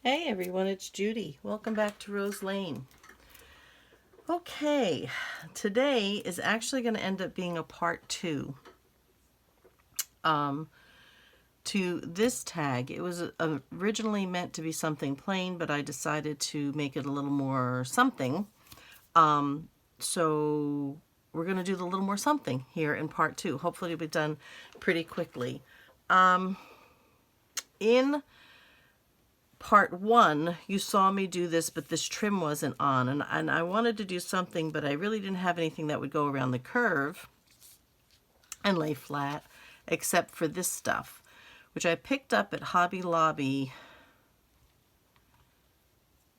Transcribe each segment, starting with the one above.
Hey everyone, it's Judy. Welcome back to Rose Lane. Okay, today is actually going to end up being a part two to this tag. It was originally meant to be something plain, but I decided to make it a little more something. So we're going to do the little more something here in part two. Hopefully it'll be done pretty quickly. In part one, you saw me do this, but this trim wasn't on, and I wanted to do something, but I really didn't have anything that would go around the curve and lay flat, except for this stuff, which I picked up at Hobby Lobby.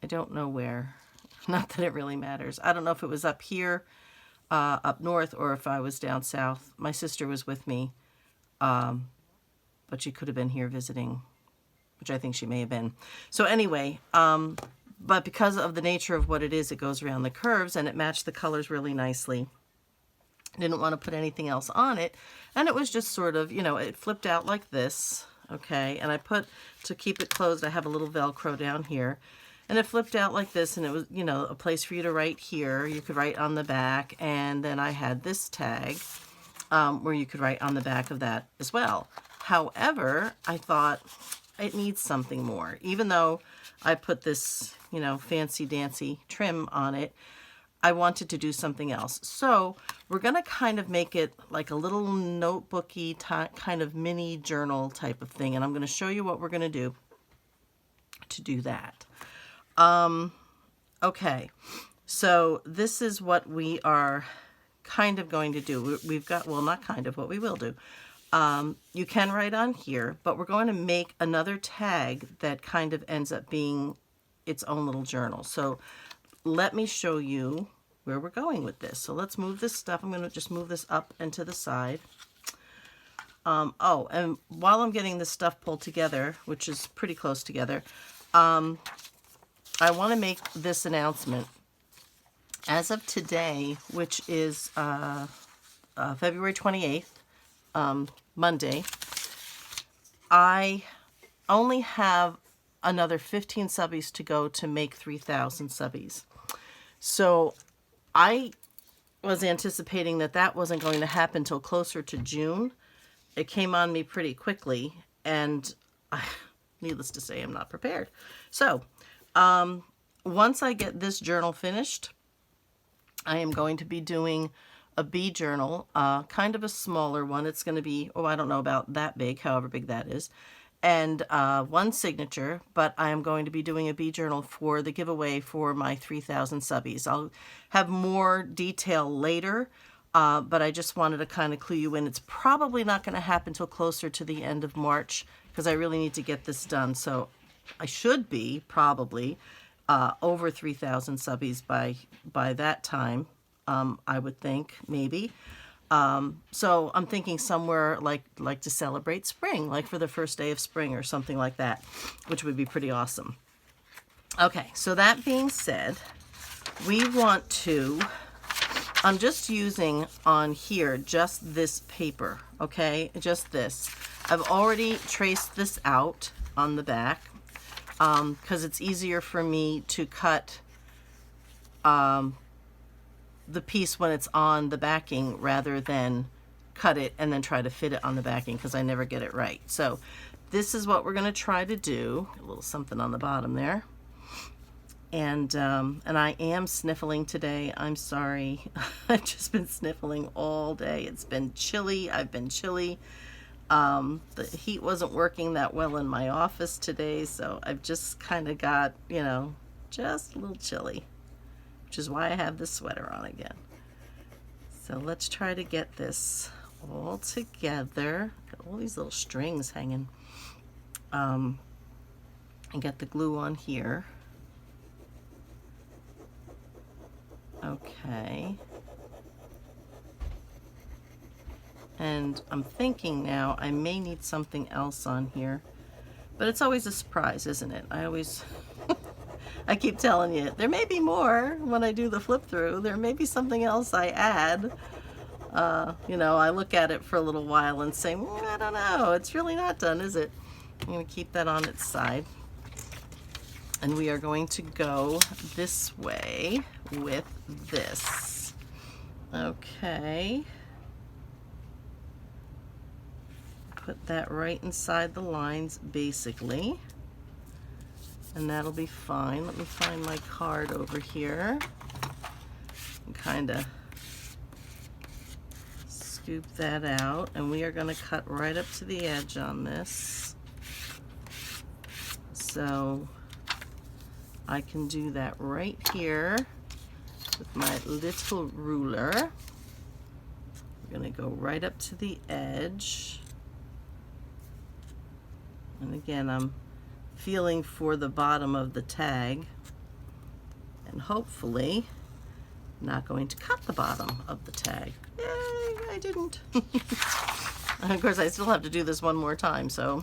I don't know where. Not that it really matters. I don't know if it was up here, up north, or if I was down south. My sister was with me, but she could have been here visiting, which I think she may have been. So anyway, but because of the nature of what it is, it goes around the curves and it matched the colors really nicely. Didn't want to put anything else on it. And it was just sort of, it flipped out like this. Okay. And I put, to keep it closed, I have a little Velcro down here. And it flipped out like this, and it was, a place for you to write here. You could write on the back. And then I had this tag where you could write on the back of that as well. However, I thought, it needs something more. Even though I put this, fancy dancy trim on it, I wanted to do something else. So we're going to kind of make it like a little notebooky kind of mini journal type of thing. And I'm going to show you what we're going to do that. Okay. So this is what we are kind of going to do. We've got, well, not kind of, what we will do. You can write on here, but we're going to make another tag that kind of ends up being its own little journal. So let me show you where we're going with this. So let's move this stuff. I'm going to just move this up and to the side. Oh, and while I'm getting this stuff pulled together, which is pretty close together, I want to make this announcement. As of today, which is February 28th, Monday, I only have another 15 subbies to go to make 3,000 subbies. So I was anticipating that wasn't going to happen until closer to June. It came on me pretty quickly, and needless to say, I'm not prepared. So once I get this journal finished, I am going to be doing a bee journal, kind of a smaller one. It's going to be, I don't know about that big, however big that is, and one signature, but I am going to be doing a bee journal for the giveaway for my 3,000 subbies. I'll have more detail later, but I just wanted to kind of clue you in. It's probably not going to happen until closer to the end of March because I really need to get this done. So I should be probably over 3,000 subbies by that time. I would think, maybe. So I'm thinking somewhere like to celebrate spring, like for the first day of spring or something like that, which would be pretty awesome. Okay, so that being said, we want to, I'm just using on here just this paper, okay? Just this. I've already traced this out on the back because it's easier for me to cut the piece when it's on the backing rather than cut it and then try to fit it on the backing because I never get it right. So this is what we're going to try to do. A little something on the bottom there. And I am sniffling today. I'm sorry. I've just been sniffling all day. It's been chilly. I've been chilly. The heat wasn't working that well in my office today, so I've just kind of got, just a little chilly, which is why I have this sweater on again. So let's try to get this all together. Got all these little strings hanging. And get the glue on here. Okay. And I'm thinking now I may need something else on here. But it's always a surprise, isn't it? I keep telling you, there may be more when I do the flip through. There may be something else I add. I look at it for a little while and say, I don't know. It's really not done, is it? I'm going to keep that on its side. And we are going to go this way with this. Okay. Put that right inside the lines, basically. And that'll be fine. Let me find my card over here and kind of scoop that out. And we are going to cut right up to the edge on this. So I can do that right here with my little ruler. We're going to go right up to the edge. And again, I'm feeling for the bottom of the tag, and hopefully not going to cut the bottom of the tag. Yay, I didn't. And of course, I still have to do this one more time, so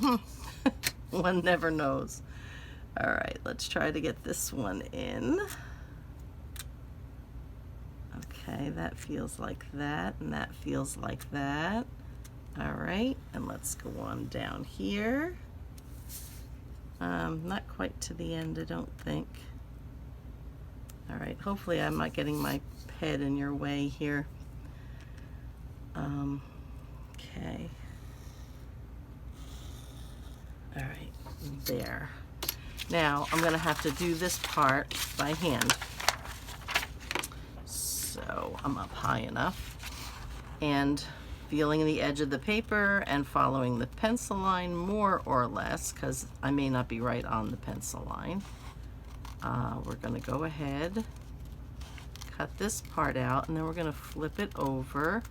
one never knows. All right, let's try to get this one in. Okay, that feels like that, and that feels like that. All right, and let's go on down here. Not quite to the end, I don't think. All right, hopefully I'm not getting my head in your way here. Okay. All right, there. Now I'm gonna have to do this part by hand. So I'm up high enough and feeling the edge of the paper and following the pencil line more or less, because I may not be right on the pencil line. We're going to go ahead, cut this part out, and then we're going to flip it over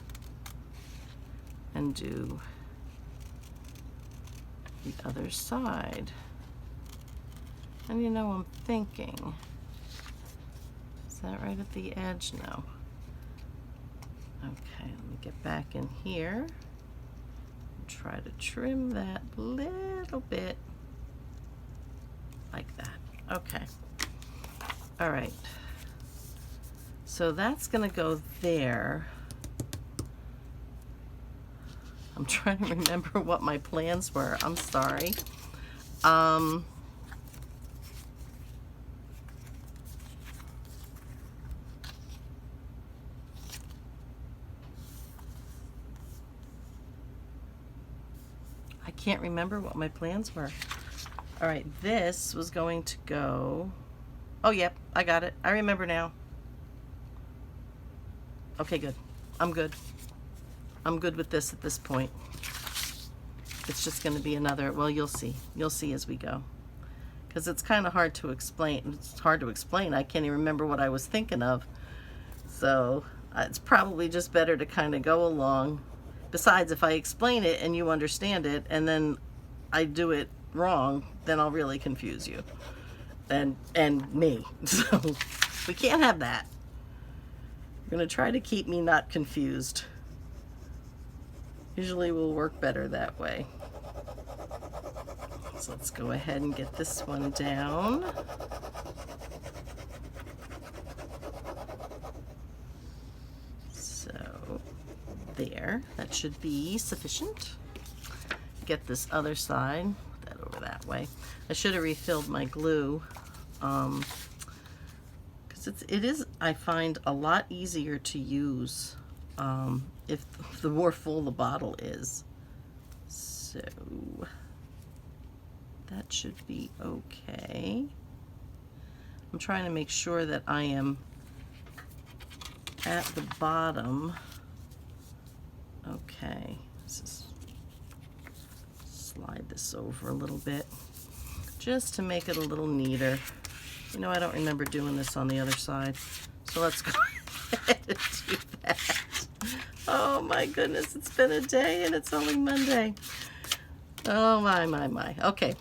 and do the other side. And you know, I'm thinking, is that right at the edge? No. Okay, let me get back in here and try to trim that little bit like that. Okay. All right. So that's going to go there. I'm trying to remember what my plans were. I'm sorry. I can't remember what my plans were. All right, this was going to go. Oh, yep, I got it. I remember now. Okay, good. I'm good. I'm good with this at this point. It's just going to be another, well, you'll see. You'll see as we go. Because it's kind of hard to explain. It's hard to explain. I can't even remember what I was thinking of. So it's probably just better to kind of go along. Besides, if I explain it and you understand it and then I do it wrong, then I'll really confuse you and me. So we can't have that. I'm going to try to keep me not confused. Usually will work better that way. So let's go ahead and get this one down. So there, that should be sufficient. Get this other side, put that over that way. I should have refilled my glue because it is, I find, a lot easier to use if the more full the bottle is. So that should be okay. I'm trying to make sure that I am at the bottom. Okay, slide this over a little bit just to make it a little neater. You know, I don't remember doing this on the other side, so let's go ahead and do that. Oh my goodness, it's been a day and it's only Monday. Oh my. Okay,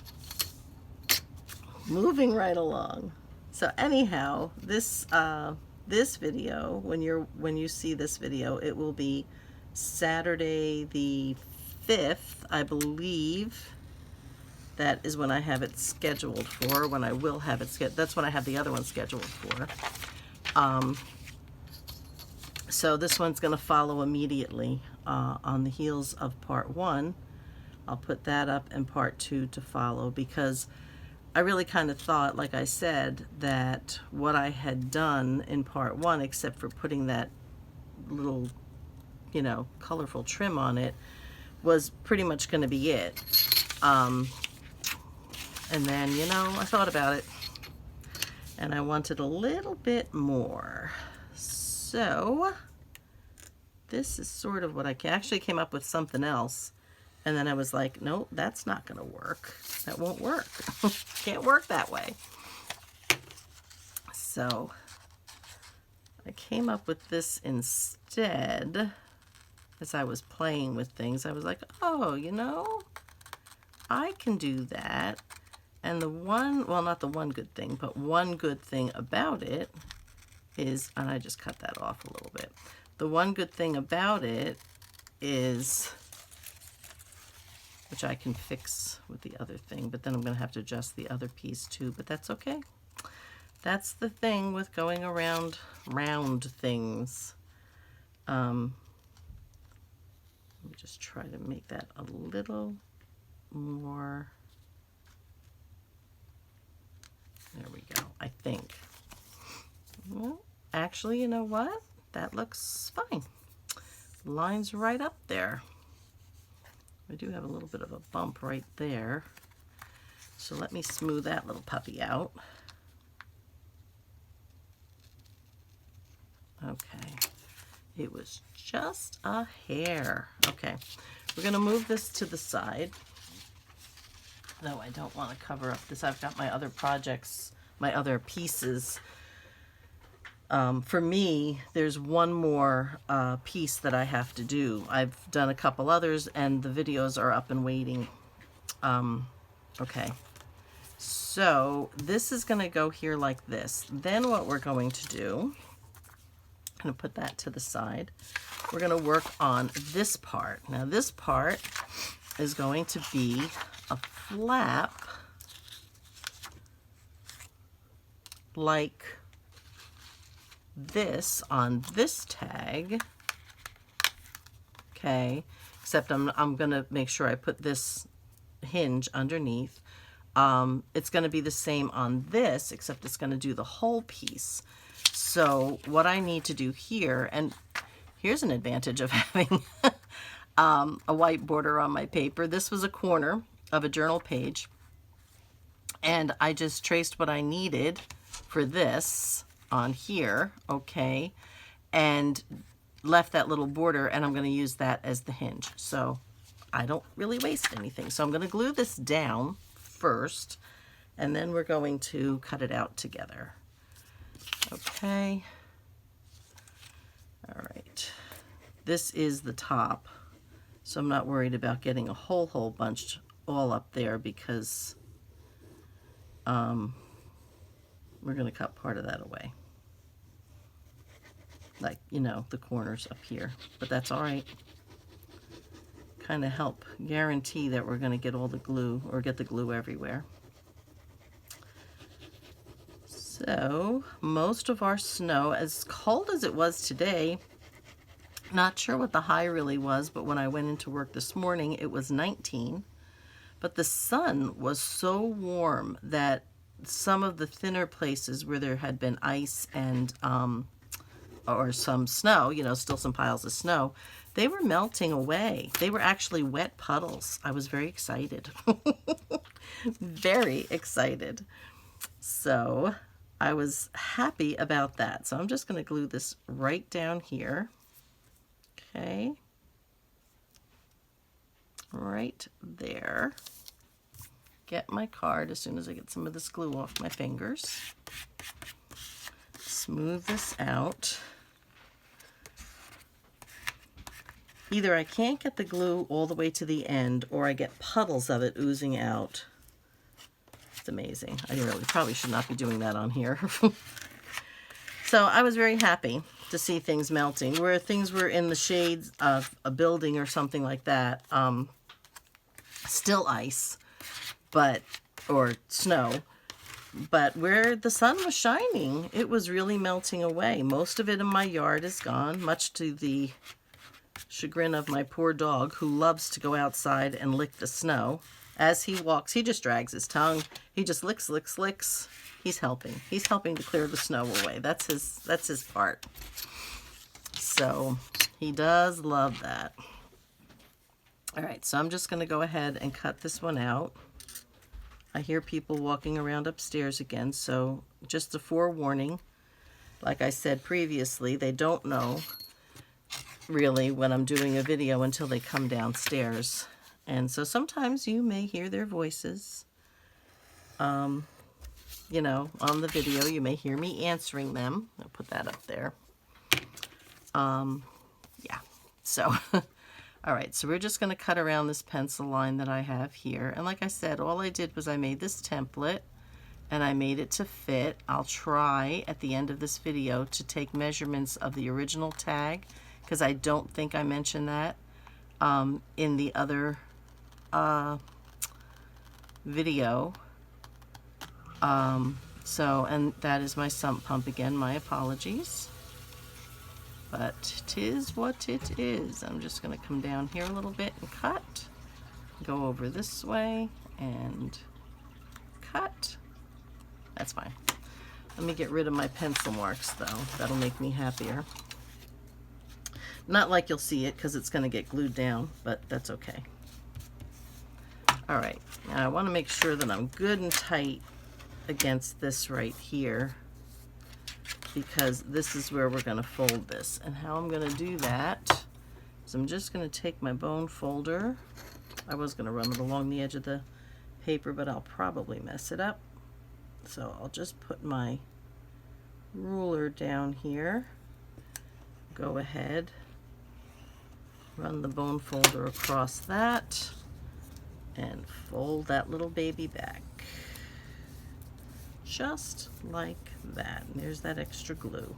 moving right along. So anyhow, this video, when you see this video, it will be Saturday the 5th, I believe. That is when I have it scheduled for, when I will have it scheduled. That's when I have the other one scheduled for. So this one's going to follow immediately on the heels of part 1. I'll put that up and part 2 to follow, because I really kind of thought, like I said, that what I had done in part 1, except for putting that little, you know, colorful trim on it, was pretty much going to be it. And then, you know, I thought about it, and I wanted a little bit more. So this is sort of what I actually came up with something else. And then I was like, no, that's not going to work. That won't work. Can't work that way. So I came up with this instead. As I was playing with things, I was like, oh, you know, I can do that. And the one, well, not the one good thing, but one good thing about it is, and I just cut that off a little bit. The one good thing about it is, which I can fix with the other thing, but then I'm going to have to adjust the other piece too, but that's okay. That's the thing with going around round things. Let me just try to make that a little more. There we go, I think. Well, actually, you know what? That looks fine. Line's right up there. I do have a little bit of a bump right there. So let me smooth that little puppy out. Okay. It was just a hair. Okay. We're going to move this to the side. No, I don't want to cover up this. I've got my other projects, my other pieces. For me, there's one more piece that I have to do. I've done a couple others, and the videos are up and waiting. Okay. So this is going to go here like this. Then what we're going to do, I'm going to put that to the side. We're going to work on this part. Now this part is going to be a flap like this on this tag. Okay, except I'm going to make sure I put this hinge underneath. It's going to be the same on this, except it's going to do the whole piece. So what I need to do here, and here's an advantage of having a white border on my paper. This was a corner of a journal page, and I just traced what I needed for this on here, okay, and left that little border, and I'm going to use that as the hinge. So I don't really waste anything. So I'm going to glue this down first, and then we're going to cut it out together. Okay. All right. This is the top, so I'm not worried about getting a whole bunch all up there, because we're going to cut part of that away. Like, you know, the corners up here. But that's all right. Kind of help guarantee that we're going to get all the glue, or get the glue everywhere. So, most of our snow, as cold as it was today, not sure what the high really was, but when I went into work this morning, it was 19. But the sun was so warm that some of the thinner places where there had been ice and or some snow, you know, still some piles of snow, they were melting away. They were actually wet puddles. I was very excited. Very excited. So I was happy about that. So I'm just going to glue this right down here. Okay. Right there. Get my card as soon as I get some of this glue off my fingers. Smooth this out. Either I can't get the glue all the way to the end, or I get puddles of it oozing out. It's amazing. I really probably should not be doing that on here. So I was very happy to see things melting. Where things were in the shades of a building or something like that, still ice, but, or snow, but where the sun was shining, it was really melting away. Most of it in my yard is gone, much to the chagrin of my poor dog, who loves to go outside and lick the snow, As he walks, he just drags his tongue. He just licks, licks, licks. He's helping. He's helping to clear the snow away. That's his part. So he does love that. All right, so I'm just going to go ahead and cut this one out. I hear people walking around upstairs again, so just a forewarning. Like I said previously, they don't know really when I'm doing a video until they come downstairs. And so sometimes you may hear their voices. You know, on the video, you may hear me answering them. I'll put that up there. Yeah, so, all right, so we're just going to cut around this pencil line that I have here. And like I said, all I did was I made this template and I made it to fit. I'll try at the end of this video to take measurements of the original tag, because I don't think I mentioned that in the other video. And that is my sump pump again. My apologies. But 'tis what it is. I'm just going to come down here a little bit and cut. Go over this way and cut. That's fine. Let me get rid of my pencil marks though. That'll make me happier. Not like you'll see it because it's going to get glued down, but that's okay. Alright, now I want to make sure that I'm good and tight against this right here, because this is where we're going to fold this. And how I'm going to do that is I'm just going to take my bone folder. I was going to run it along the edge of the paper, but I'll probably mess it up. So I'll just put my ruler down here, go ahead, run the bone folder across that, and fold that little baby back. Just like that. And there's that extra glue.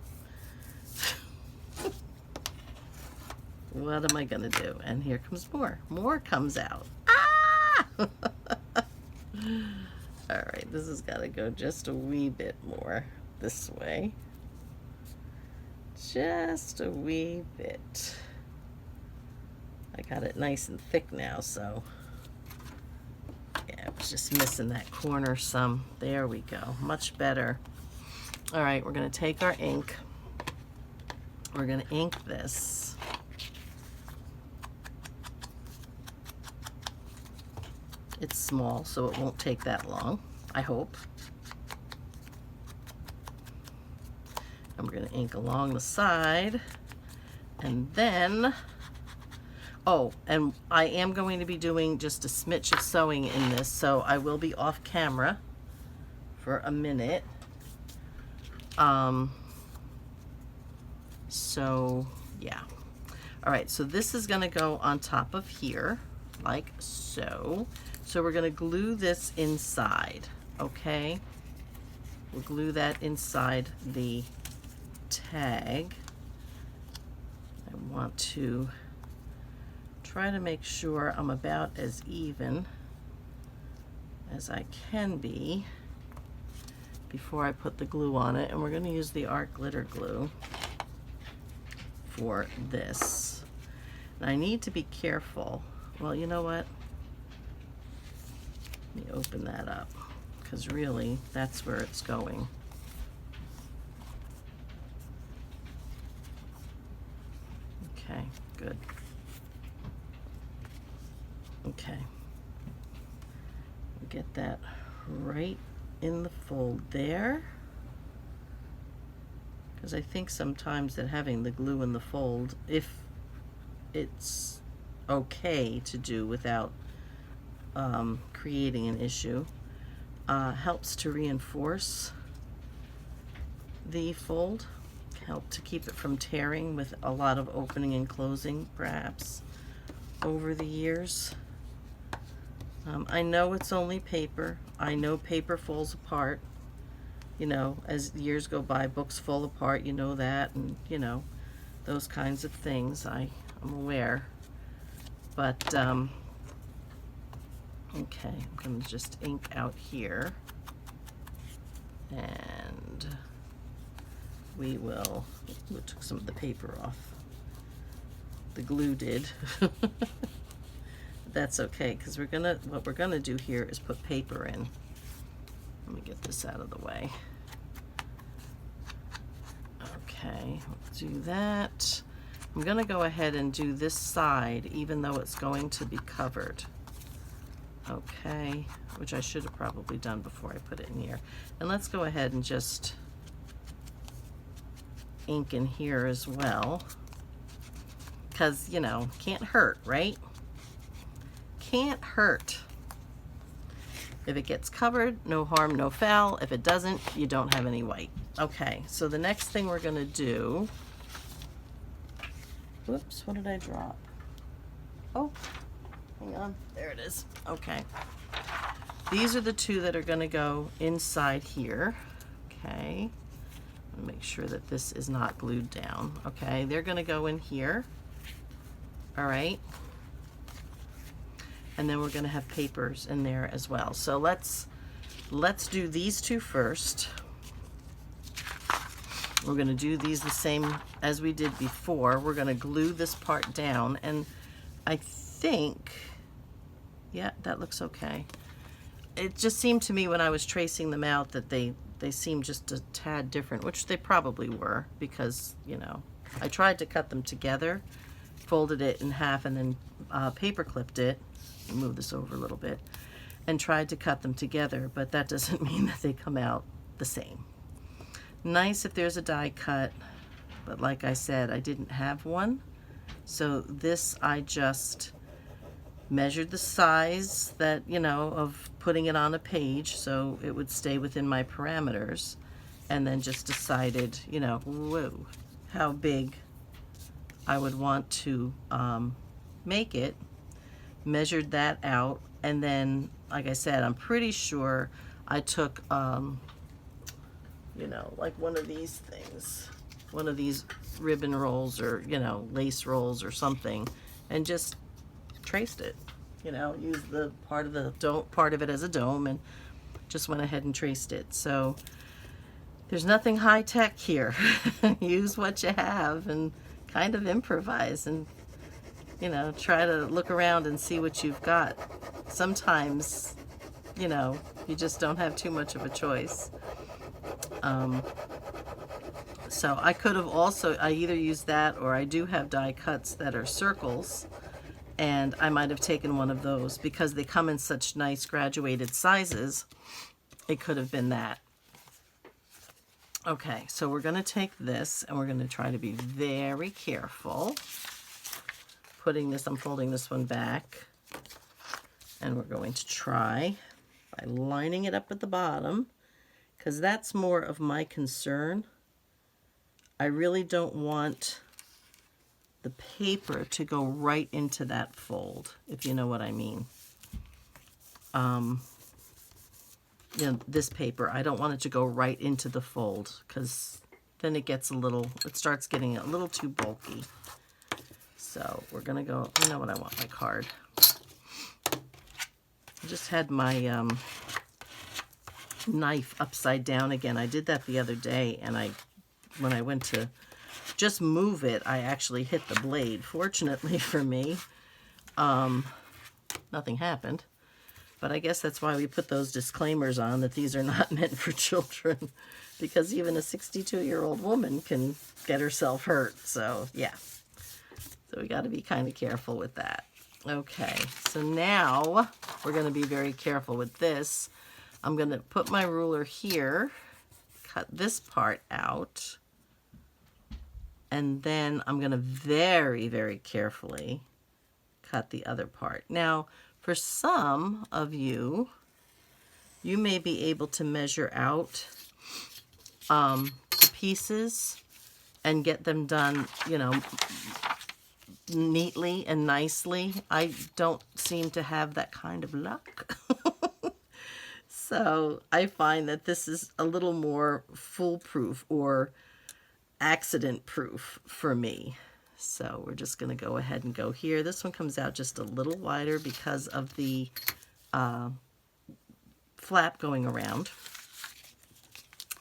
What am I going to do? And here comes more. More comes out. Ah! Alright, this has got to go just a wee bit more this way. Just a wee bit. I got it nice and thick now, so yeah, I was just missing that corner some. There we go. Much better. All right, we're going to take our ink. We're going to ink this. It's small, so it won't take that long, I hope. And we're going to ink along the side. And then, oh, and I am going to be doing just a smidge of sewing in this, so I will be off camera for a minute. So, yeah. All right, so this is going to go on top of here, like so. So we're going to glue this inside, okay? We'll glue that inside the tag. I want to try to make sure I'm about as even as I can be before I put the glue on it. And we're going to use the art glitter glue for this. And I need to be careful. Well, you know what? Let me open that up, because really that's where it's going. Okay, good. Okay. Get that right in the fold there, because I think sometimes that having the glue in the fold, if it's okay to do without creating an issue, helps to reinforce the fold, help to keep it from tearing with a lot of opening and closing perhaps over the years. I know it's only paper. I know paper falls apart. You know, as years go by, books fall apart, you know that, and you know, those kinds of things. I'm aware. But, okay, I'm going to just ink out here. And we will, ooh, it took some of the paper off. The glue did. that's okay, because what we're gonna do here is put paper in. Let me get this out of the way. Okay, let's do that. I'm gonna go ahead and do this side, even though it's going to be covered. Okay, which I should have probably done before I put it in here. And let's go ahead and just ink in here as well, because, you know, can't hurt, right? Can't hurt. If it gets covered, no harm, no foul. If it doesn't, you don't have any white. Okay, so the next thing we're gonna do, whoops, what did I drop? Oh, hang on, there it is. Okay, these are the two that are gonna go inside here. Okay, make sure that this is not glued down. Okay, they're gonna go in here. All right, and then we're gonna have papers in there as well. So let's do these two first. We're gonna do these the same as we did before. We're gonna glue this part down, and I think, yeah, that looks okay. It just seemed to me when I was tracing them out that they seemed just a tad different, which they probably were, because, you know, I tried to cut them together, folded it in half, and then paper clipped it. Move this over a little bit, and tried to cut them together, but that doesn't mean that they come out the same. Nice if there's a die cut, but like I said, I didn't have one. So this, I just measured the size that, you know, of putting it on a page so it would stay within my parameters, and then just decided, you know, whoa, how big I would want to make it, measured that out, and then, like I said, I'm pretty sure I took, you know, like one of these things, one of these ribbon rolls, or, you know, lace rolls or something, and just traced it, you know, used the part of it as a dome, and just went ahead and traced it. So there's nothing high tech here. Use what you have and kind of improvise, and, you know, try to look around and see what you've got. Sometimes, you know, you just don't have too much of a choice. So I could have also, I either used that, or I do have die cuts that are circles, and I might have taken one of those because they come in such nice graduated sizes. It could have been that. Okay, so we're going to take this, and we're going to try to be very careful. Putting this, I'm folding this one back, and we're going to try by lining it up at the bottom, because that's more of my concern. I really don't want the paper to go right into that fold, if you know what I mean. You know, this paper, I don't want it to go right into the fold, because then it gets it starts getting a little too bulky. So we're gonna go, you know what, I want my card. I just had my knife upside down again. I did that the other day, and when I went to just move it, I actually hit the blade. Fortunately for me, nothing happened. But I guess that's why we put those disclaimers on, that these are not meant for children, because even a 62-year-old woman can get herself hurt. So yeah, so we got to be kind of careful with that. Okay, so now we're going to be very careful with this. I'm going to put my ruler here, cut this part out, and then I'm going to very, very carefully cut the other part. Now, for some of you, you may be able to measure out pieces and get them done, you know, neatly and nicely. I don't seem to have that kind of luck. So I find that this is a little more foolproof or accident proof for me. So we're just going to go ahead and go here. This one comes out just a little wider because of the flap going around.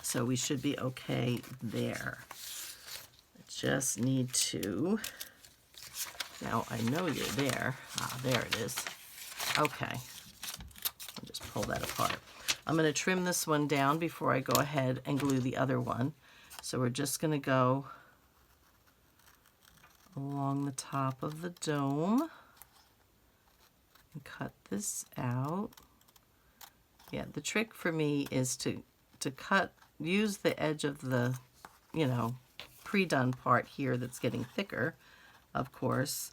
So we should be okay there. I just need to, now I know you're there. Ah, there it is. Okay. I'll just pull that apart. I'm going to trim this one down before I go ahead and glue the other one. So we're just going to go along the top of the dome and cut this out. Yeah, the trick for me is to use the edge of the, pre-done part here that's getting thicker, of course.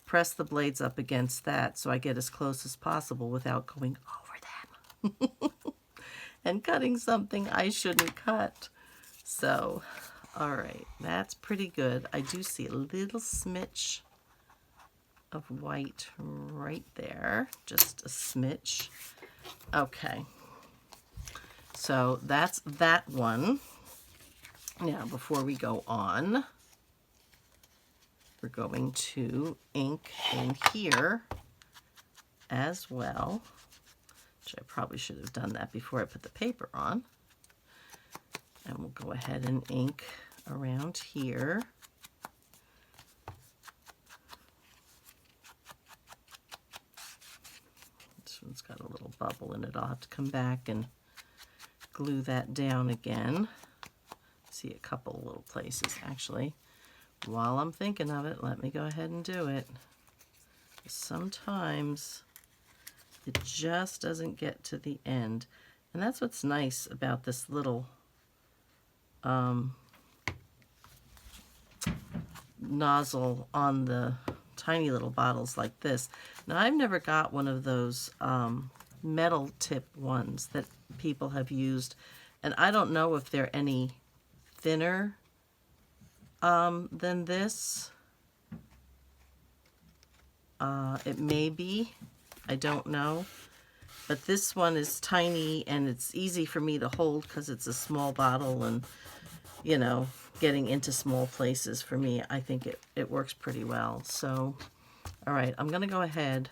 Press the blades up against that so I get as close as possible without going over them and cutting something I shouldn't cut. So, all right, that's pretty good. I do see a little smidge of white right there, just a smidge. Okay, so that's that one. Now, before we go on, we're going to ink in here as well, which I probably should have done that before I put the paper on. And we'll go ahead and ink around here. This one's got a little bubble in it. I'll have to come back and glue that down again. See a couple little places actually. While I'm thinking of it, let me go ahead and do it. Sometimes it just doesn't get to the end. And that's what's nice about this little nozzle on the tiny little bottles like this. Now, I've never got one of those metal tip ones that people have used, and I don't know if they're any thinner than this. It may be, I don't know, but this one is tiny and it's easy for me to hold because it's a small bottle, and getting into small places for me, I think it works pretty well. So, all right, I'm gonna go ahead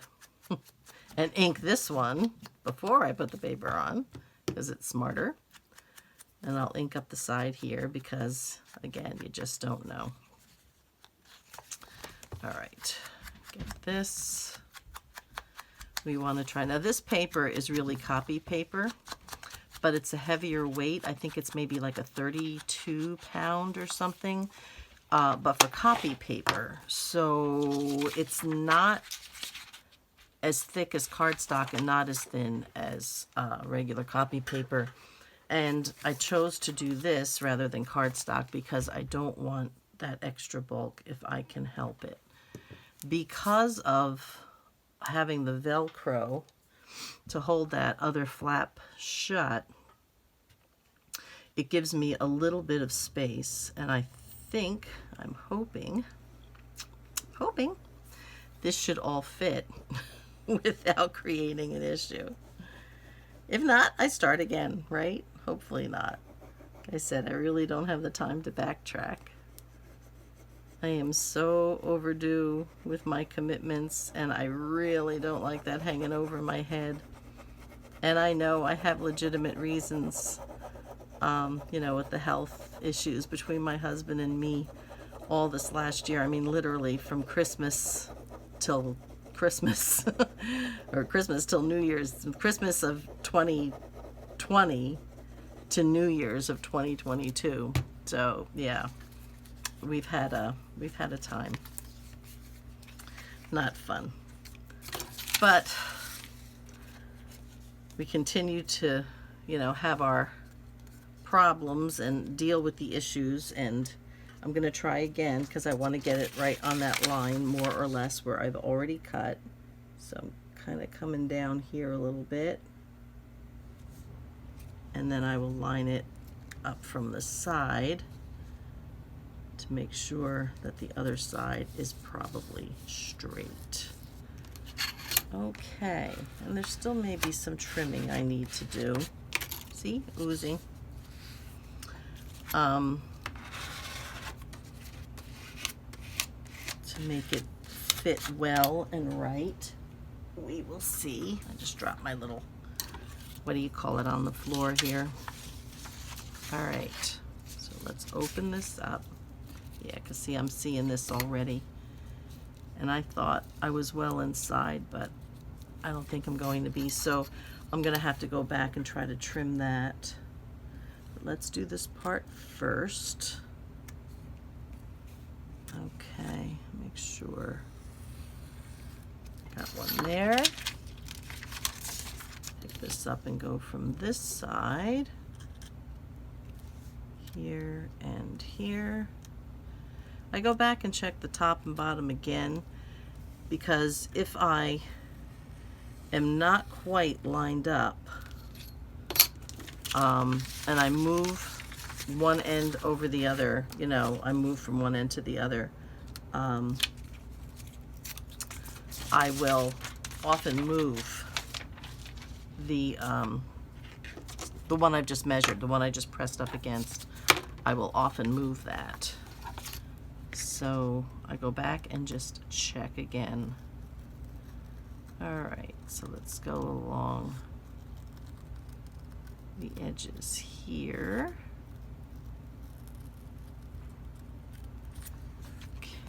and ink this one before I put the paper on because it's smarter. And I'll ink up the side here because, again, you just don't know. All right, get this. We want to try. Now, this paper is really copy paper, but it's a heavier weight. I think it's maybe like a 32 pound or something, but for copy paper. So it's not as thick as cardstock and not as thin as regular copy paper. And I chose to do this rather than cardstock because I don't want that extra bulk if I can help it. Because of having the Velcro to hold that other flap shut, it gives me a little bit of space, and I'm hoping this should all fit without creating an issue. If not, I start again, right? Hopefully not. Like I said, I really don't have the time to backtrack. I am so overdue with my commitments, and I really don't like that hanging over my head. And I know I have legitimate reasons, with the health issues between my husband and me all this last year. I mean, literally from Christmas till Christmas, or Christmas till New Year's, Christmas of 2020 to New Year's of 2022. So yeah, we've had a time. Not fun, but we continue to, have our problems and deal with the issues. And I'm going to try again because I want to get it right on that line, more or less, where I've already cut. So I'm kind of coming down here a little bit. And then I will line it up from the side to make sure that the other side is probably straight. Okay, and there still may be some trimming I need to do. See, oozing. To make it fit well and right. We will see. I just dropped my little, what do you call it, on the floor here. All right, so let's open this up. Yeah, because see, I'm seeing this already. And I thought I was well inside, but I don't think I'm going to be. So I'm going to have to go back and try to trim that. But let's do this part first. Okay, make sure. Got one there. Pick this up and go from this side. Here and here. I go back and check the top and bottom again, because if I am not quite lined up, and I move one end over the other, you know, I move from one end to the other, I will often move the one I've just measured, the one I just pressed up against. I will often move that. So I go back and just check again. All right, so let's go along the edges here.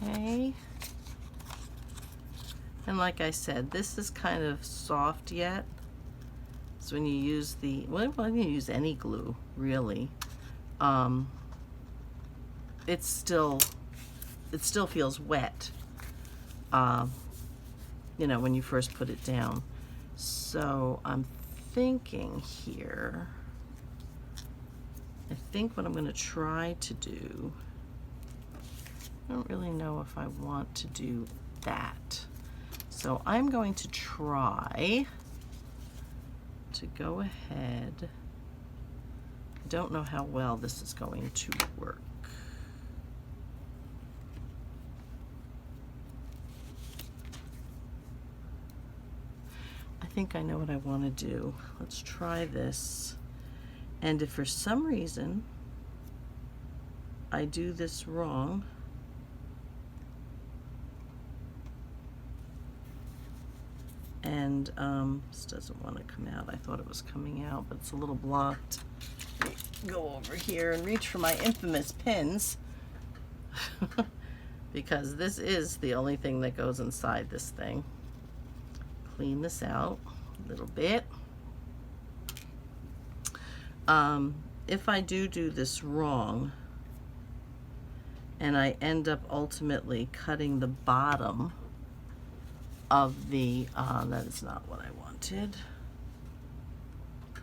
Okay. And like I said, this is kind of soft yet. So when you use when you use any glue, really, it still feels wet, you know, when you first put it down. So I'm thinking here, I think what I'm going to try to do, I don't really know if I want to do that. So I'm going to try to go ahead. I don't know how well this is going to work. I think I know what I want to do. Let's try this. And if for some reason I do this wrong, and this doesn't want to come out. I thought it was coming out, but it's a little blocked. Let me go over here and reach for my infamous pins because this is the only thing that goes inside this thing. Clean this out a little bit. If I do this wrong and I end up ultimately cutting the bottom of the, that is not what I wanted.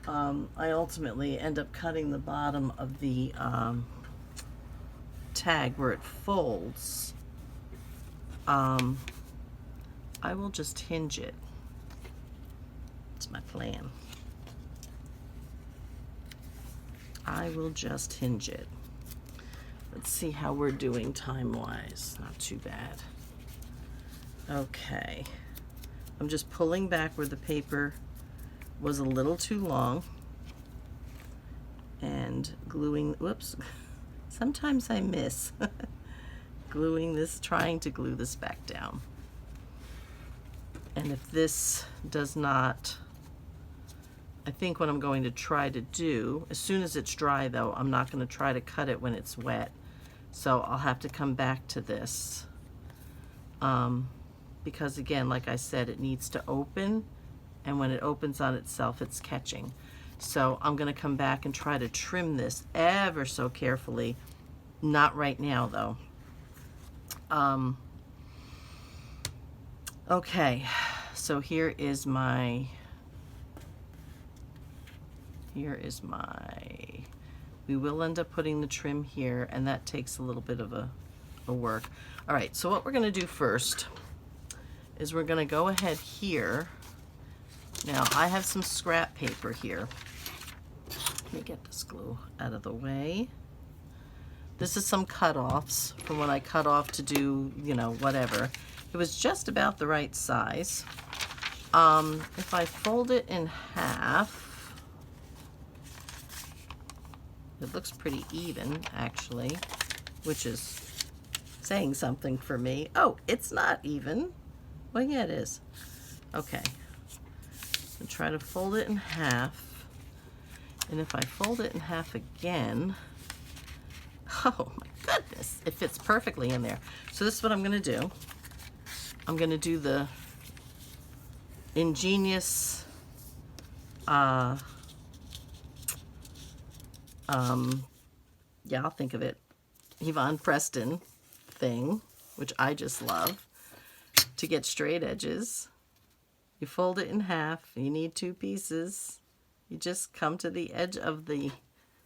I ultimately end up cutting the bottom of the tag where it folds. I will just hinge it. It's my plan. I will just hinge it. Let's see how we're doing time-wise. Not too bad. Okay. I'm just pulling back where the paper was a little too long and gluing, whoops, sometimes I miss, gluing this, trying to glue this back down. And if this does not, I think what I'm going to try to do, as soon as it's dry though, I'm not going to try to cut it when it's wet. So I'll have to come back to this. Because again, like I said, it needs to open, and when it opens on itself, it's catching. So I'm going to come back and try to trim this ever so carefully. Not right now though. Okay, so here is my, we will end up putting the trim here, and that takes a little bit of a work. All right, so what we're going to do first is we're going to go ahead here. Now I have some scrap paper here. Let me get this glue out of the way. This is some cut-offs from when I cut off to do, you know, whatever. It was just about the right size. If I fold it in half, it looks pretty even actually, which is saying something for me. Oh, it's not even. Well, yeah, it is. Okay. And try to fold it in half. And if I fold it in half again, oh my goodness, it fits perfectly in there. So this is what I'm going to do. I'm going to do the ingenious yeah, I'll think of it, Yvonne Preston thing, which I just love, to get straight edges. You fold it in half. You need 2 pieces. You just come to the edge of the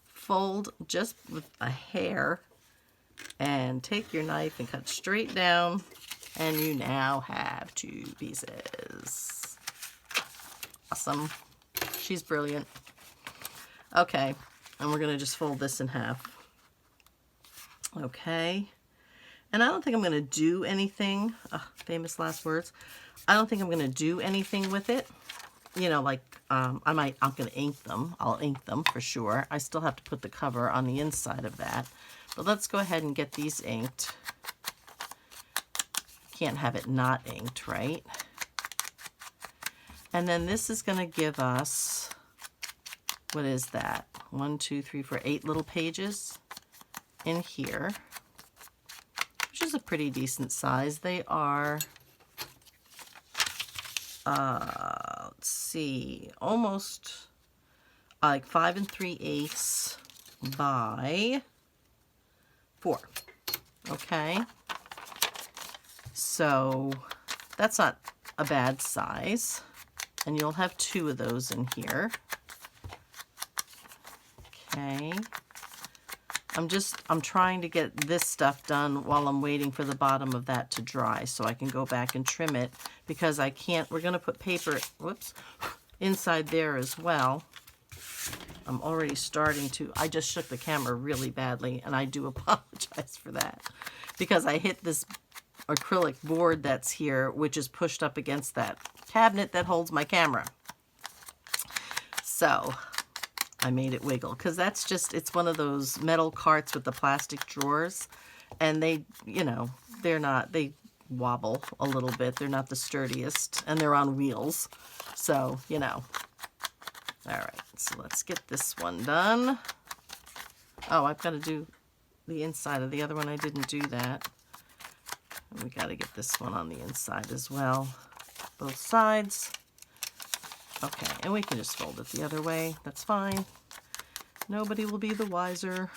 fold just with a hair and take your knife and cut straight down, and you now have 2 pieces. Awesome. She's brilliant. Okay, and we're going to just fold this in half. Okay, and I don't think I'm going to do anything, famous last words, I don't think I'm going to do anything with it. You know, like, I'm going to ink them. I'll ink them for sure. I still have to put the cover on the inside of that. But let's go ahead and get these inked. Can't have it not inked, right? And then this is going to give us, what is that? 1, 2, 3, 4, 8 little pages in here, which is a pretty decent size. They are, let's see, almost like 5 3/8 by 4. Okay, so that's not a bad size, and you'll have 2 of those in here. Okay, I'm trying to get this stuff done while I'm waiting for the bottom of that to dry so I can go back and trim it, because I can't, we're going to put paper, whoops, inside there as well. I'm already starting to, I just shook the camera really badly, and I do apologize for that, because I hit this acrylic board that's here, which is pushed up against that cabinet that holds my camera. So I made it wiggle, because that's just, it's one of those metal carts with the plastic drawers, and they, you know, they're not, they wobble a little bit. They're not the sturdiest, and they're on wheels. So, you know. All right, so let's get this one done. Oh, I've got to do the inside of the other one. I didn't do that. And we got to get this one on the inside as well. Both sides. Okay, and we can just fold it the other way. That's fine. Nobody will be the wiser.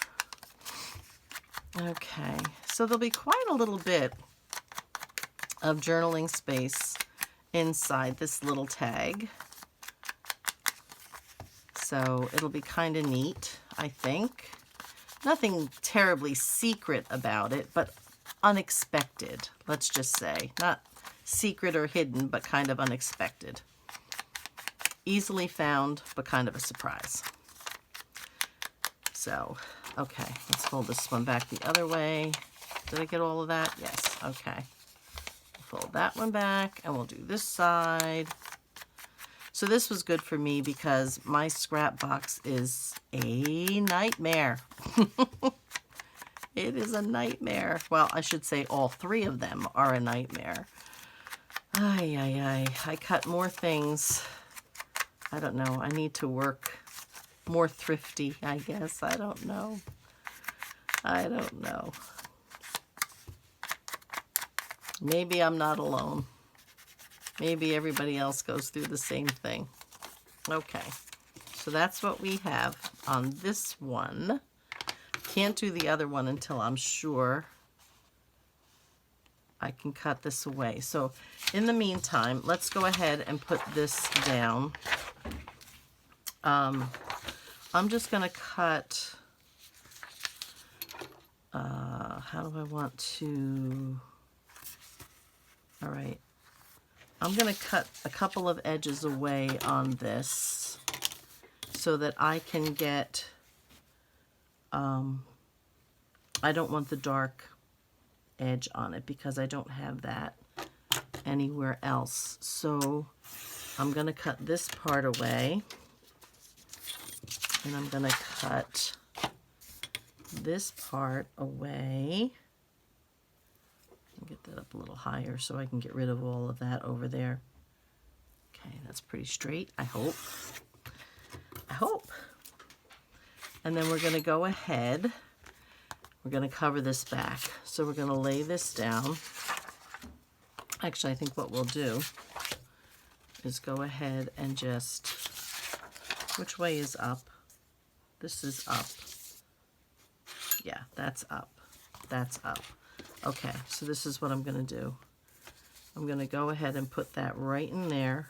Okay, so there'll be quite a little bit of journaling space inside this little tag. So it'll be kind of neat, I think. Nothing terribly secret about it, but unexpected, let's just say. Not secret or hidden, but kind of unexpected. Easily found, but kind of a surprise. So, okay, let's fold this one back the other way. Did I get all of that? Yes, okay. Fold that one back, and we'll do this side. So this was good for me because my scrap box is a nightmare. It is a nightmare. Well, I should say all 3 of them are a nightmare. Ay, ay, ay. I cut more things. I don't know. I need to work more thrifty, I guess. I don't know. I don't know. Maybe I'm not alone. Maybe everybody else goes through the same thing. Okay, so that's what we have on this one. Can't do the other one until I'm sure I can cut this away. So in the meantime, let's go ahead and put this down. I'm just going to cut, how do I want to, all right. I'm going to cut a couple of edges away on this so that I can get, I don't want the dark edge on it because I don't have that anywhere else. So I'm going to cut this part away, and I'm going to cut this part away. Get that up a little higher so I can get rid of all of that over there. Okay, that's pretty straight, I hope. I hope. And then we're going to go ahead. We're going to cover this back. So we're going to lay this down. Actually, I think what we'll do is go ahead and just, which way is up? This is up. Yeah, that's up. That's up. Okay, so this is what I'm going to do. I'm going to go ahead and put that right in there.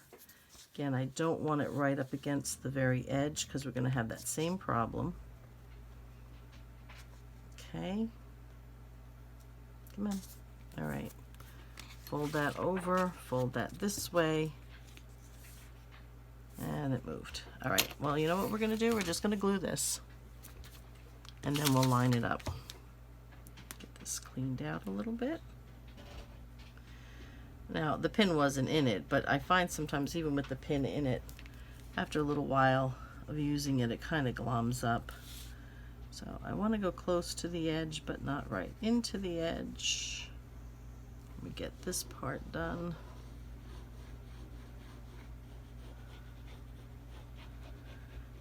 Again, I don't want it right up against the very edge because we're going to have that same problem. Okay. Come on. All right. Fold that over, fold that this way, and it moved. All right, well, you know what we're going to do? We're just going to glue this, and then we'll line it up. Get this cleaned out a little bit. Now, the pin wasn't in it, but I find sometimes even with the pin in it, after a little while of using it, it kind of gloms up. So I want to go close to the edge, but not right into the edge. Let me get this part done.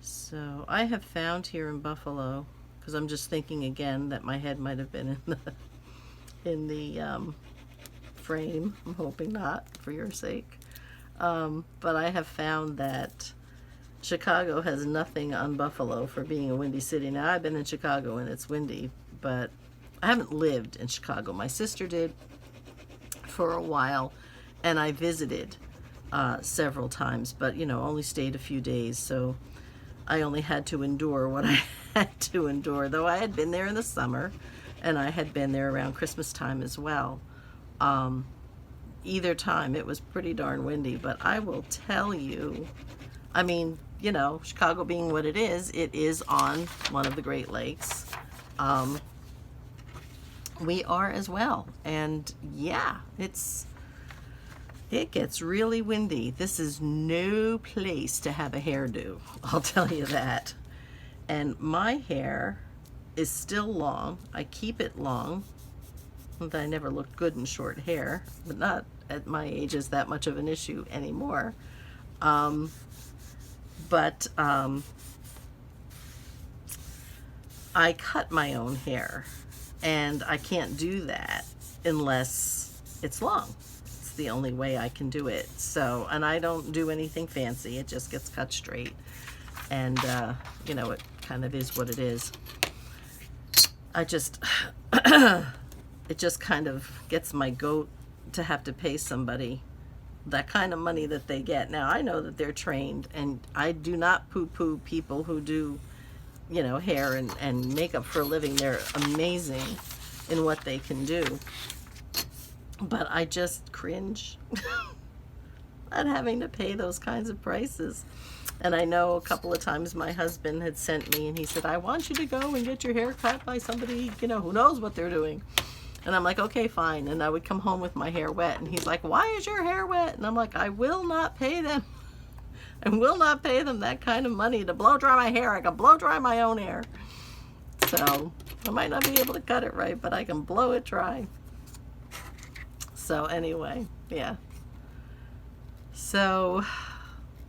So I have found here in Buffalo, because I'm just thinking again that my head might have been in the frame. I'm hoping not, for your sake. But I have found that Chicago has nothing on Buffalo for being a windy city. Now, I've been in Chicago and it's windy, but I haven't lived in Chicago. My sister did for a while, and I visited several times, but you know, only stayed a few days, so I only had to endure what I had to endure, though I had been there in the summer and I had been there around Christmas time as well. Either time it was pretty darn windy, but I will tell you, I mean, you know, Chicago being what it is on one of the Great Lakes. We are as well, and yeah, it gets really windy. This is no place to have a hairdo, I'll tell you that. And my hair is still long. I keep it long. I never looked good in short hair, but not at my age is that much of an issue anymore. I cut my own hair, and I can't do that unless it's long. It's the only way I can do it. So, and I don't do anything fancy. It just gets cut straight, and you know, it kind of is what it is. I just it just kind of gets my goat to have to pay somebody that kind of money that they get. Now, I know that they're trained, and I do not poo-poo people who do, you know, hair and makeup for a living. They're amazing in what they can do. But I just cringe at having to pay those kinds of prices. And I know a couple of times my husband had sent me and he said, I want you to go and get your hair cut by somebody, you know, who knows what they're doing. And I'm like, okay, fine. And I would come home with my hair wet. And he's like, why is your hair wet? And I'm like, I will not pay them. I will not pay them that kind of money to blow dry my hair. I can blow dry my own hair. So I might not be able to cut it right, but I can blow it dry. So anyway, yeah. So,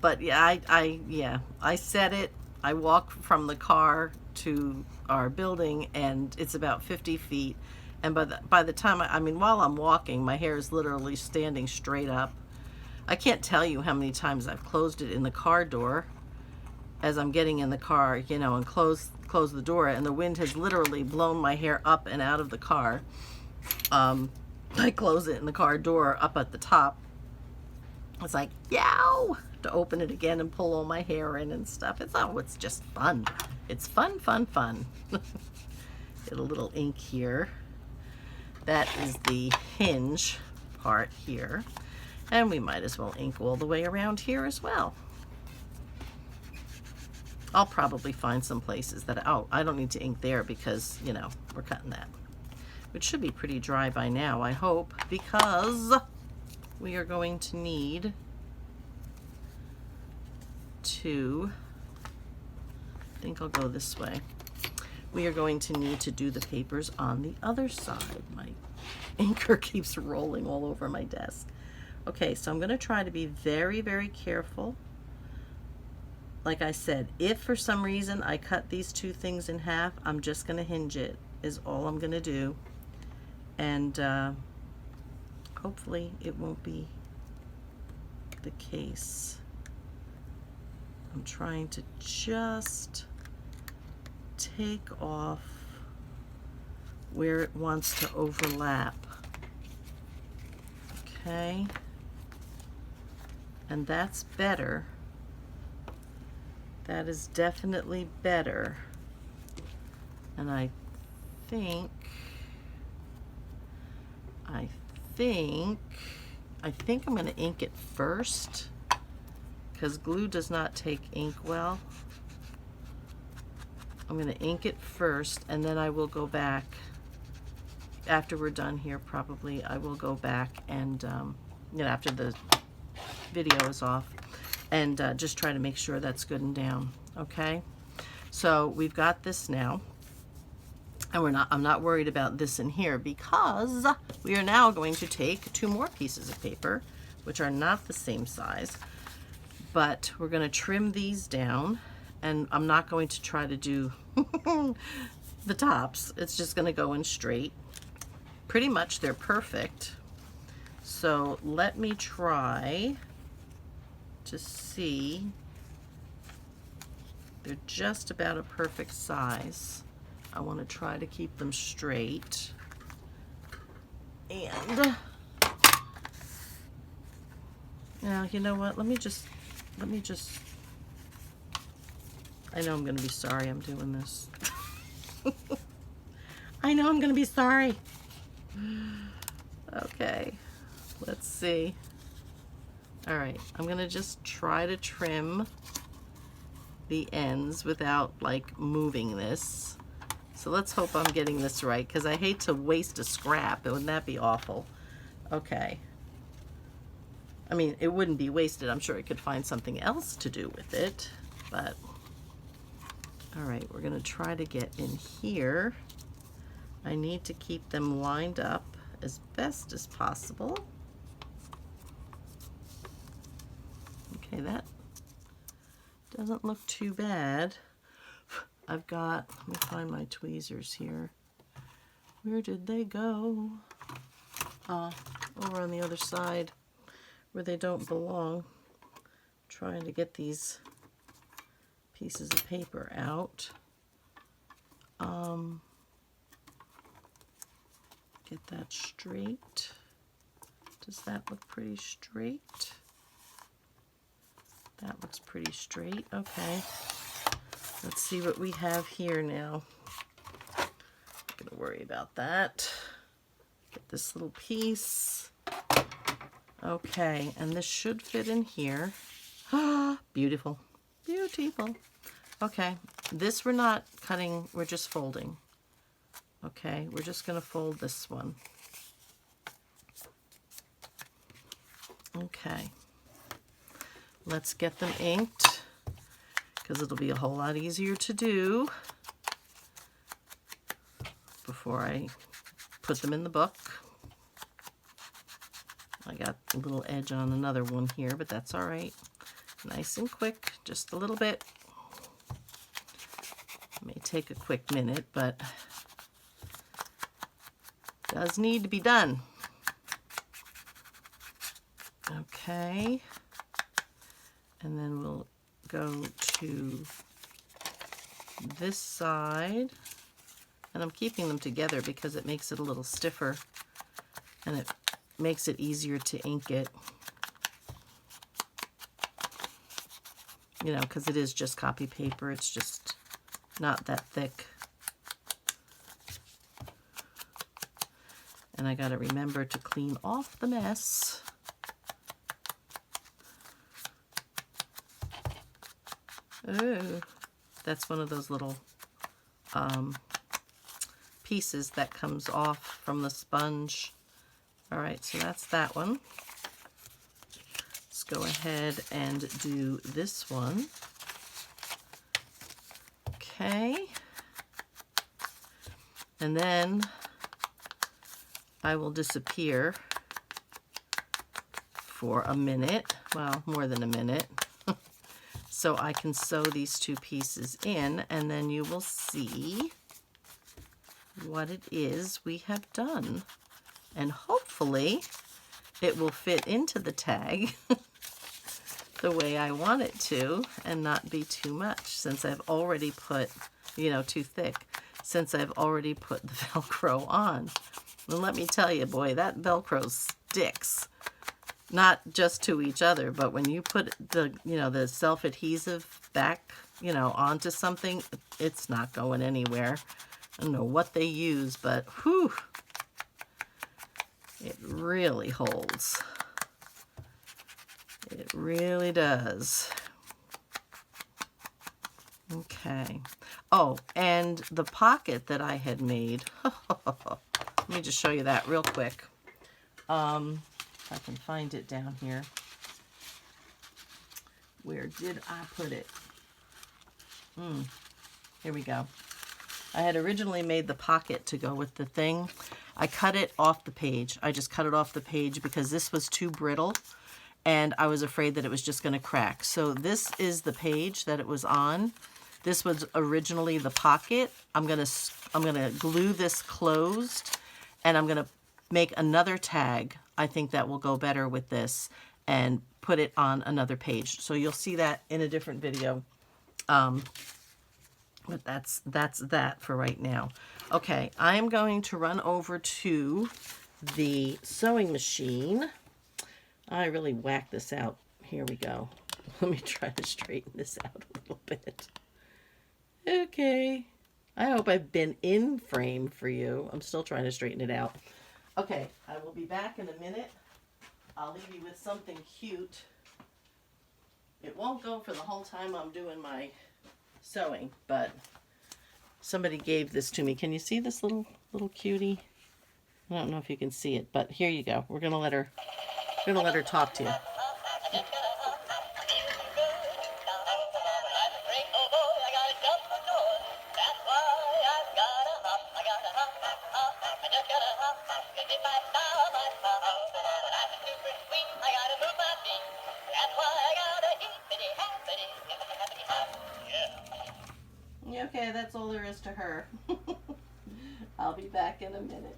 but yeah, I set it. I walk from the car to our building, and it's about 50 feet. And by the time, I mean, while I'm walking, my hair is literally standing straight up. I can't tell you how many times I've closed it in the car door as I'm getting in the car, you know, and close the door, and the wind has literally blown my hair up and out of the car. I close it in the car door up at the top. It's like, yow, to open it again and pull all my hair in and stuff. It's just fun. It's fun. Get a little ink here. That is the hinge part here. And we might as well ink all the way around here as well. I'll probably find some places that, oh, I don't need to ink there because, you know, we're cutting that. Which should be pretty dry by now, I hope, because we are going to need to, I think I'll go this way. We are going to need to do the papers on the other side. My inker keeps rolling all over my desk. Okay, so I'm going to try to be very, very careful. Like I said, if for some reason I cut these two things in half, I'm just going to hinge it, is all I'm going to do. And hopefully it won't be the case. I'm trying to just take off where it wants to overlap. Okay, and that's better. That is definitely better. And I think I'm going to ink it first, because glue does not take ink well. I'm going to ink it first, and then I will go back after we're done here. Probably I will go back and after the video is off, and just try to make sure that's good and down. Okay, so we've got this now, and I'm not worried about this in here, because we are now going to take 2 more pieces of paper, which are not the same size, but we're going to trim these down, and I'm not going to try to do the tops. It's just going to go in straight. Pretty much they're perfect. So let me try to see. They're just about a perfect size. I want to try to keep them straight. And now, you know what? Let me just, I know I'm going to be sorry I'm doing this. I know I'm going to be sorry. Okay, let's see. All right, I'm going to just try to trim the ends without like moving this. So let's hope I'm getting this right, because I hate to waste a scrap. Wouldn't that be awful? Okay. I mean, it wouldn't be wasted. I'm sure I could find something else to do with it, but all right, we're going to try to get in here. I need to keep them lined up as best as possible. Okay, that doesn't look too bad. I've got, let me find my tweezers here. Where did they go? Over on the other side where they don't belong. Trying to get these pieces of paper out. Get that straight. Does that look pretty straight? That looks pretty straight. Okay. Let's see what we have here now. Not gonna worry about that. Get this little piece. Okay, and this should fit in here. Ah, beautiful. Beautiful. Okay, this we're not cutting, we're just folding. Okay, we're just gonna fold this one. Okay. Let's get them inked, because it'll be a whole lot easier to do before I put them in the book. I got a little edge on another one here, but that's all right. Nice and quick, just a little bit. It may take a quick minute, but does need to be done. Okay. And then we'll go to this side, and I'm keeping them together because it makes it a little stiffer and it makes it easier to ink it, you know, because it is just copy paper. It's just not that thick. And I got to remember to clean off the mess. Oh, that's one of those little pieces that comes off from the sponge. All right, so that's that one. Let's go ahead and do this one. Okay. And then I will disappear for a minute, well, more than a minute, so I can sew these 2 pieces in, and then you will see what it is we have done. And hopefully it will fit into the tag the way I want it to and not be too much, since I've already put, too thick, since I've already put the Velcro on. And let me tell you, boy, that Velcro sticks. Not just to each other, but when you put the self-adhesive back, onto something, it's not going anywhere. I don't know what they use, but whew, it really holds. It really does. Okay. Oh, and the pocket that I had made, let me just show you that real quick. If I can find it down here. Where did I put it? Here we go. I had originally made the pocket to go with the thing. I cut it off the page. I just cut it off the page because this was too brittle and I was afraid that it was just going to crack. So this is the page that it was on. This was originally the pocket. I'm going to glue this closed, and I'm going to make another tag. I think that will go better with this, and put it on another page. So you'll see that in a different video. But that's that for right now. Okay, I'm going to run over to the sewing machine. I really whacked this out. Here we go. Let me try to straighten this out a little bit. Okay. I hope I've been in frame for you. I'm still trying to straighten it out. Okay, I will be back in a minute. I'll leave you with something cute. It won't go for the whole time I'm doing my sewing, but somebody gave this to me. Can you see this little cutie? I don't know if you can see it, but here you go. We're gonna let her talk to you. Okay, that's all there is to her. I'll be back in a minute.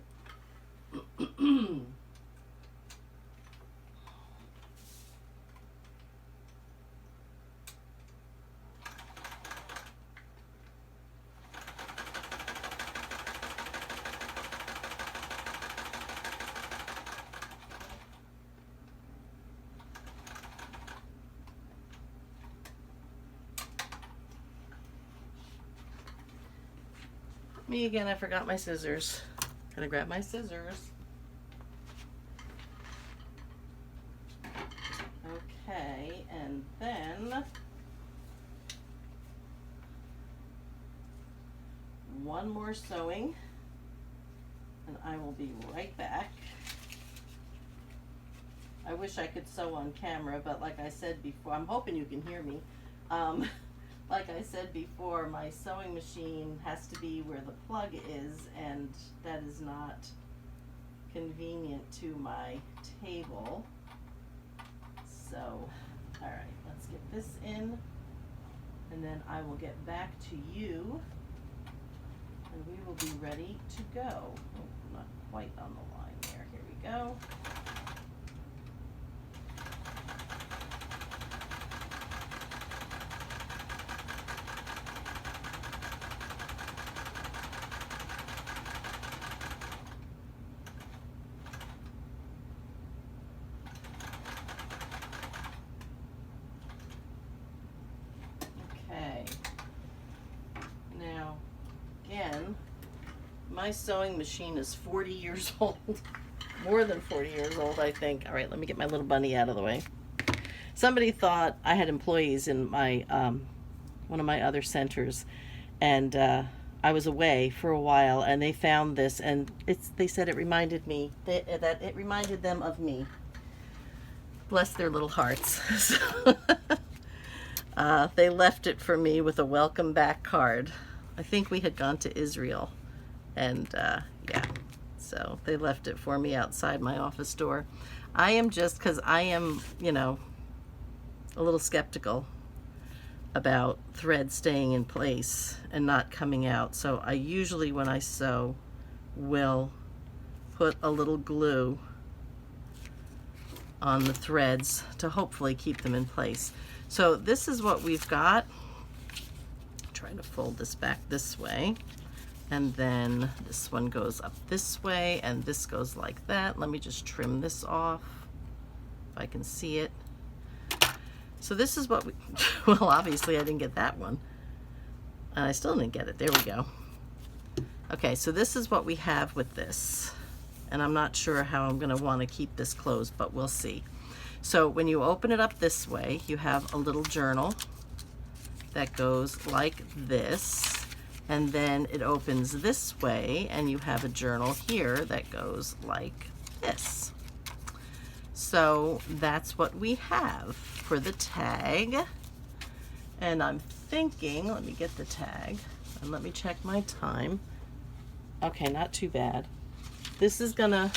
Me again, I forgot my scissors. Gotta grab my scissors. Okay, and then one more sewing, and I will be right back. I wish I could sew on camera, but like I said before, I'm hoping you can hear me. Like I said before, my sewing machine has to be where the plug is, and that is not convenient to my table. So, alright, let's get this in, and then I will get back to you, and we will be ready to go. Oh, not quite on the line there. Here we go. My sewing machine is 40 years old. More than 40 years old, I think. All right, let me get my little bunny out of the way. Somebody thought I had employees in my one of my other centers, and I was away for a while, and they found this, and they said it reminded me that it reminded them of me. Bless their little hearts. So, they left it for me with a welcome back card. I think we had gone to Israel. And yeah, so they left it for me outside my office door. I am just, because I am, a little skeptical about thread staying in place and not coming out. So I usually, when I sew, will put a little glue on the threads to hopefully keep them in place. So this is what we've got. Try to fold this back this way, and then this one goes up this way, and this goes like that. Let me just trim this off if I can see it. So this is what we, well, obviously I didn't get that one. And I still didn't get it. There we go. Okay, so this is what we have with this. And I'm not sure how I'm going to want to keep this closed, but we'll see. So when you open it up this way, you have a little journal that goes like this. And then it opens this way, and you have a journal here that goes like this. So that's what we have for the tag. And I'm thinking, let me get the tag and let me check my time. Okay, not too bad. This is gonna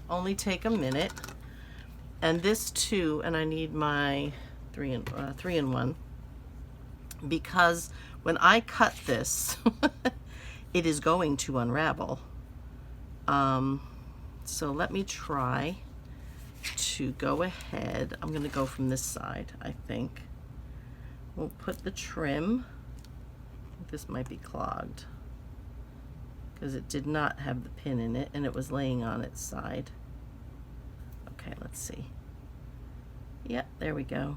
only take a minute. And this too, and I need my 3-in-1, because when I cut this, it is going to unravel. So let me try to go ahead. I'm going to go from this side, I think. We'll put the trim. This might be clogged because it did not have the pin in it and it was laying on its side. Okay, let's see. Yep, there we go.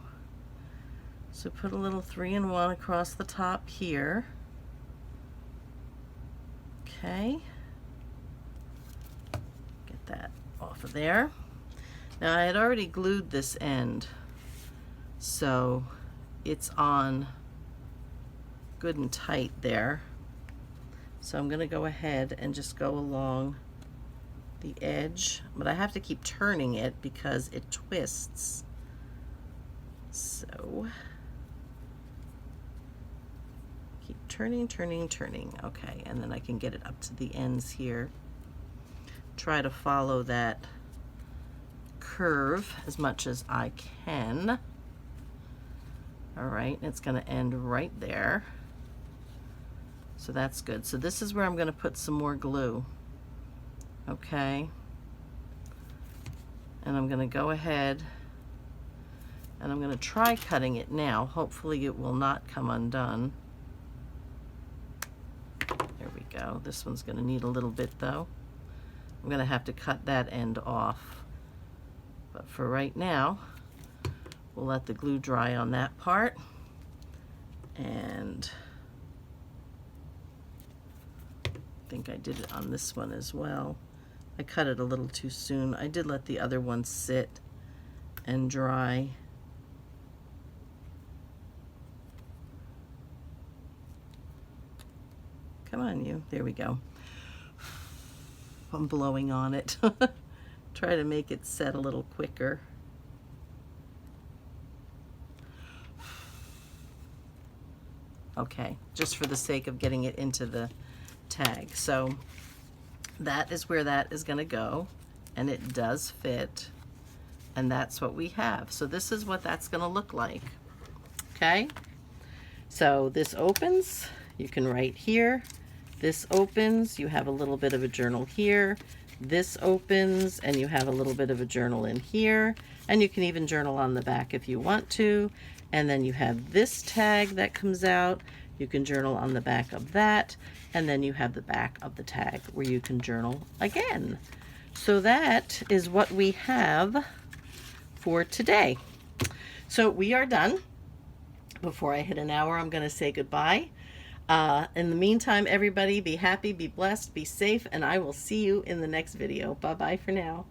So put a little 3-in-1 across the top here. Okay. Get that off of there. Now I had already glued this end, so it's on good and tight there. So I'm going to go ahead and just go along the edge, but I have to keep turning it because it twists. So keep turning, turning, turning. Okay, and then I can get it up to the ends here. Try to follow that curve as much as I can. All right, it's going to end right there. So that's good. So this is where I'm going to put some more glue. Okay. And I'm going to go ahead and I'm going to try cutting it now. Hopefully it will not come undone. There we go. This one's going to need a little bit though. I'm going to have to cut that end off. But for right now, we'll let the glue dry on that part. And I think I did it on this one as well. I cut it a little too soon. I did let the other one sit and dry. Come on, you. There we go. I'm blowing on it. Try to make it set a little quicker. Okay, just for the sake of getting it into the tag. So that is where that is going to go, and it does fit, and that's what we have. So this is what that's going to look like. Okay, so this opens, you can write here. This opens, you have a little bit of a journal here. This opens and you have a little bit of a journal in here, and you can even journal on the back if you want to. And then you have this tag that comes out. You can journal on the back of that, and then you have the back of the tag where you can journal again. So that is what we have for today. So we are done. Before I hit an hour, I'm going to say goodbye. In the meantime, everybody, be happy, be blessed, be safe, and I will see you in the next video. Bye-bye for now.